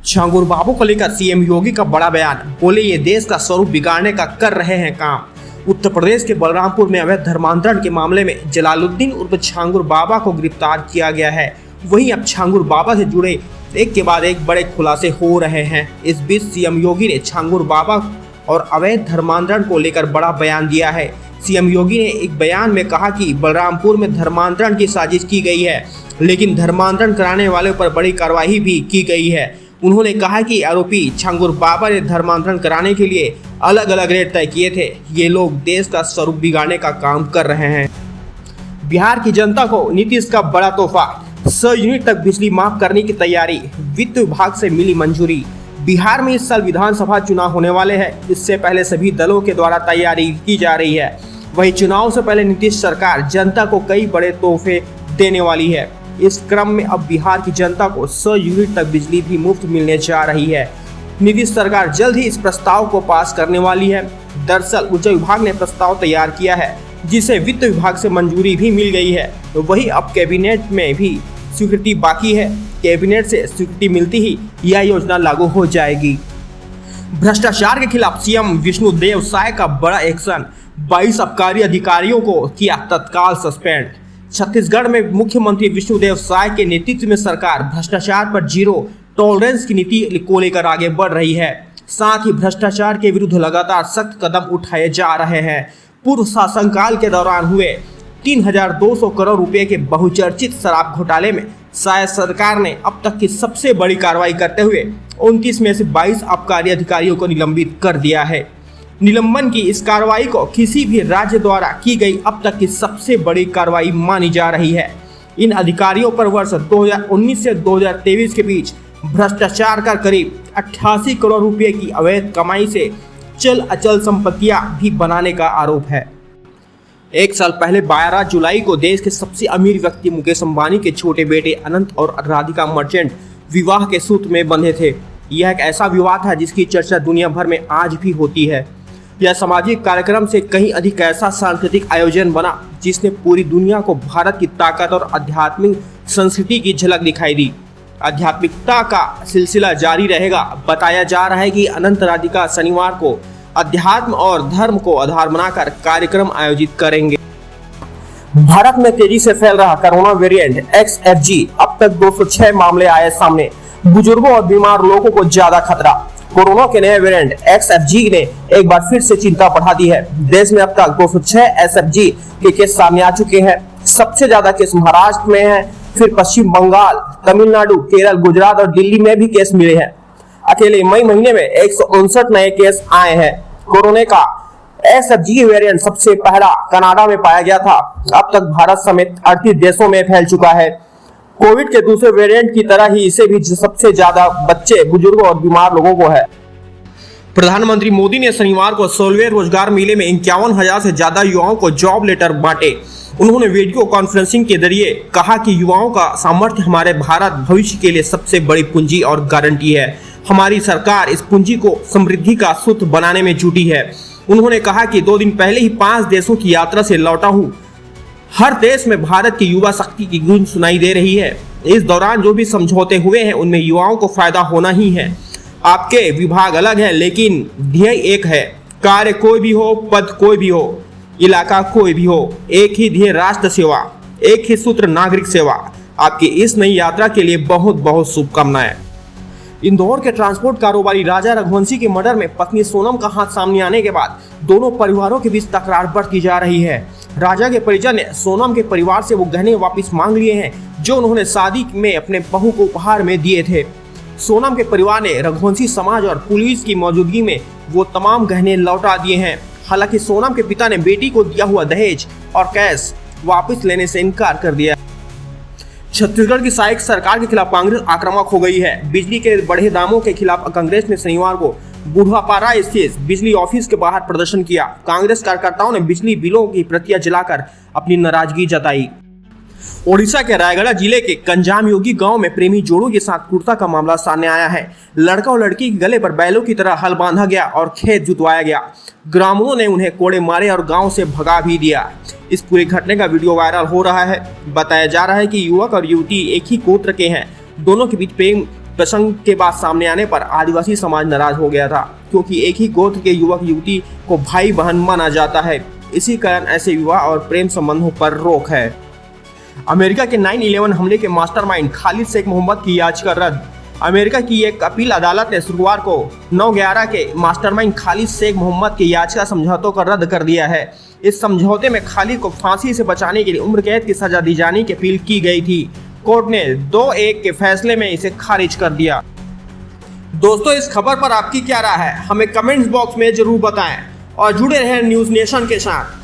छांगुर बाबू को लेकर सीएम योगी का बड़ा बयान। बोले ये देश का स्वरूप बिगाड़ने का कर रहे हैं काम। उत्तर प्रदेश के बलरामपुर में अवैध धर्मांतरण के मामले में जलालुद्दीन उर्फ छांगुर बाबा को गिरफ्तार किया गया है। वहीं अब छांगुर बाबा से जुड़े एक के बाद एक बड़े खुलासे हो रहे हैं। इस बीच सीएम योगी ने छांगुर बाबा और अवैध धर्मांतरण को लेकर बड़ा बयान दिया है। सीएम योगी ने एक बयान में कहा कि बलरामपुर में धर्मांतरण की साजिश की गई है, लेकिन धर्मांतरण कराने वालों पर बड़ी कार्रवाई भी की गई है। उन्होंने कहा कि आरोपी छांगुर बाबा ने धर्मांतरण कराने के लिए अलग अलग रेट तय किए थे। ये लोग देश का स्वरूप बिगाड़ने का काम कर रहे हैं। बिहार की जनता को नीतीश का बड़ा तोहफा, 100 यूनिट तक बिजली माफ करने की तैयारी, वित्त विभाग से मिली मंजूरी। बिहार में इस साल विधानसभा चुनाव होने वाले हैं। इससे पहले सभी दलों के द्वारा तैयारी की जा रही है। वहीं चुनाव से पहले नीतीश सरकार जनता को कई बड़े तोहफे देने वाली है। इस क्रम में अब बिहार की जनता को 100 यूनिट तक बिजली भी मुफ्त मिलने जा रही है। नीतीश सरकार जल्द ही इस प्रस्ताव को पास करने वाली है। दरअसल ऊर्जा विभाग ने प्रस्ताव तैयार किया है, जिसे वित्त विभाग से मंजूरी भी मिल गई है। तो वही अब कैबिनेट में भी स्वीकृति बाकी है। कैबिनेट से स्वीकृति मिलती ही यह योजना लागू हो जाएगी। भ्रष्टाचार के खिलाफ सीएम विष्णुदेव साय का बड़ा एक्शन, 22 आबकारी अधिकारियों को किया तत्काल सस्पेंड। छत्तीसगढ़ में मुख्यमंत्री विष्णुदेव साय के नेतृत्व में सरकार भ्रष्टाचार पर जीरो टॉलरेंस की नीति को लेकर आगे बढ़ रही है। साथ ही भ्रष्टाचार के विरुद्ध लगातार सख्त कदम उठाए जा रहे हैं। पूर्व शासनकाल के दौरान हुए 3,200 करोड़ रुपए के बहुचर्चित शराब घोटाले में साय सरकार ने अब तक की सबसे बड़ी कार्रवाई करते हुए 29 में से 22 आबकारी अधिकारियों को निलंबित कर दिया है। निलंबन की इस कार्रवाई को किसी भी राज्य द्वारा की गई अब तक की सबसे बड़ी कार्रवाई मानी जा रही है। इन अधिकारियों पर वर्ष 2019 से 2023 के बीच भ्रष्टाचार कर करीब 88 करोड़ रुपए की अवैध कमाई से चल अचल संपत्तियां भी बनाने का आरोप है। एक साल पहले 12 जुलाई को देश के सबसे अमीर व्यक्ति मुकेश अंबानी के छोटे बेटे अनंत और राधिका मर्चेंट विवाह के सूत्र में बंधे थे। यह एक ऐसा विवाह था जिसकी चर्चा दुनिया भर में आज भी होती है। यह सामाजिक कार्यक्रम से कहीं अधिक ऐसा सांस्कृतिक आयोजन बना जिसने पूरी दुनिया को भारत की ताकत और आध्यात्मिक संस्कृति की झलक दिखाई दी। आध्यात्मिकता का सिलसिला जारी रहेगा। बताया जा रहा है कि अनंत राधिका शनिवार को अध्यात्म और धर्म को आधार बनाकर कार्यक्रम आयोजित करेंगे। भारत में तेजी से फैल रहा कोरोना वेरिएंट XFG, अब तक 206 मामले आए सामने। बुजुर्गों और बीमार लोगों को ज्यादा खतरा। कोरोना के नए वेरिएंट XFG ने एक बार फिर से चिंता बढ़ा दी है। देश में अब तक 206 XFG के केस सामने आ चुके हैं। सबसे ज्यादा केस महाराष्ट्र में है, फिर पश्चिम बंगाल, तमिलनाडु, केरल, गुजरात और दिल्ली में भी केस मिले हैं। अकेले मई महीने में 159 नए केस आए हैं। कोरोना का XFG वेरिएंट सबसे पहला कनाडा में पाया गया था। अब तक भारत समेत 38 देशों में फैल चुका है। कोविड के दूसरे वेरिएंट की तरह ही इसे भी सबसे ज्यादा बच्चे, बुजुर्गों और बीमार लोगों को है। प्रधानमंत्री मोदी ने शनिवार को 16वें रोजगार मेले में 51,000 से ज्यादा युवाओं को जॉब लेटर बांटे। उन्होंने वीडियो कॉन्फ्रेंसिंग के जरिए कहा कि युवाओं का सामर्थ्य हमारे भारत भविष्य के लिए सबसे बड़ी पूंजी और गारंटी है। हमारी सरकार इस पूंजी को समृद्धि का सूत्र बनाने में जुटी है। उन्होंने कहा कि 2 दिन पहले ही 5 देशों की यात्रा से लौटा हूँ। हर देश में भारत की युवा शक्ति की गूंज सुनाई दे रही है। इस दौरान जो भी समझौते हुए हैं उनमें युवाओं को फायदा होना ही है। आपके विभाग अलग है, लेकिन ध्येय एक है। कार्य कोई भी हो, पद कोई भी हो, इलाका कोई भी हो, एक ही ध्येय राष्ट्र सेवा, एक ही सूत्र नागरिक सेवा। आपकी इस नई यात्रा के लिए बहुत बहुत शुभकामनाएं। इंदौर के ट्रांसपोर्ट कारोबारी राजा रघुवंशी के मर्डर में पत्नी सोनम का हाथ सामने आने के बाद दोनों परिवारों के बीच तकरार बढ़ती जा रही है। राजा के परिजन ने सोनम के परिवार से वो गहने वापस मांग लिए हैं जो उन्होंने शादी में अपने बहू को उपहार में दिए थे। सोनम के परिवार ने रघुवंशी समाज और पुलिस की मौजूदगी में वो तमाम गहने लौटा दिए हैं। हालांकि सोनम के पिता ने बेटी को दिया हुआ दहेज और कैश वापस लेने से इनकार कर दिया। छत्तीसगढ़ की सहायक सरकार के खिलाफ कांग्रेस आक्रामक हो गई है। बिजली के बढ़े दामों के खिलाफ कांग्रेस ने शनिवार को बुढ़ापारा स्थित बिजली ऑफिस के बाहर प्रदर्शन किया। कांग्रेस कार्यकर्ताओं ने बिजली बिलों की प्रतियां जलाकर अपनी नाराजगी जताई। ओडिशा के रायगढ़ जिले के कंजाम योगी गांव में प्रेमी जोड़ों के साथ क्रूरता का मामला सामने आया है। लड़का और लड़की के गले पर बैलों की तरह हल बांधा गया और खेत जुतवाया गया। ग्रामीणों ने उन्हें कोड़े मारे और गांव से भगा भी दिया। इस पूरे घटने का वीडियो वायरल हो रहा है। बताया जा रहा है कि युवक और युवती एक ही गोत्र के हैं। दोनों के बीच प्रेम प्रसंग के बाद सामने आने पर आदिवासी समाज नाराज हो गया था, क्योंकि एक ही गोत्र के युवक युवती को भाई बहन माना जाता है। इसी कारण ऐसे विवाह और प्रेम संबंधों पर रोक है। अमेरिका के 9/11 हमले के मास्टरमाइंड खालिद शेख मोहम्मद की याचिका रद्द। अमेरिका की एक अपील अदालत ने शुक्रवार को 9/11 के मास्टरमाइंड खालिद शेख मोहम्मद की याचिका समझौतों को रद्द कर दिया है। इस समझौते में खालिद को फांसी से बचाने के लिए उम्र कैद की सजा दी जाने की अपील की गई थी। कोर्ट ने 2-1 के फैसले में इसे खारिज कर दिया। दोस्तों, इस खबर पर आपकी क्या राय है, हमें कमेंट्स बॉक्स में जरूर बताएं और जुड़े रहें न्यूज़ नेशन के साथ।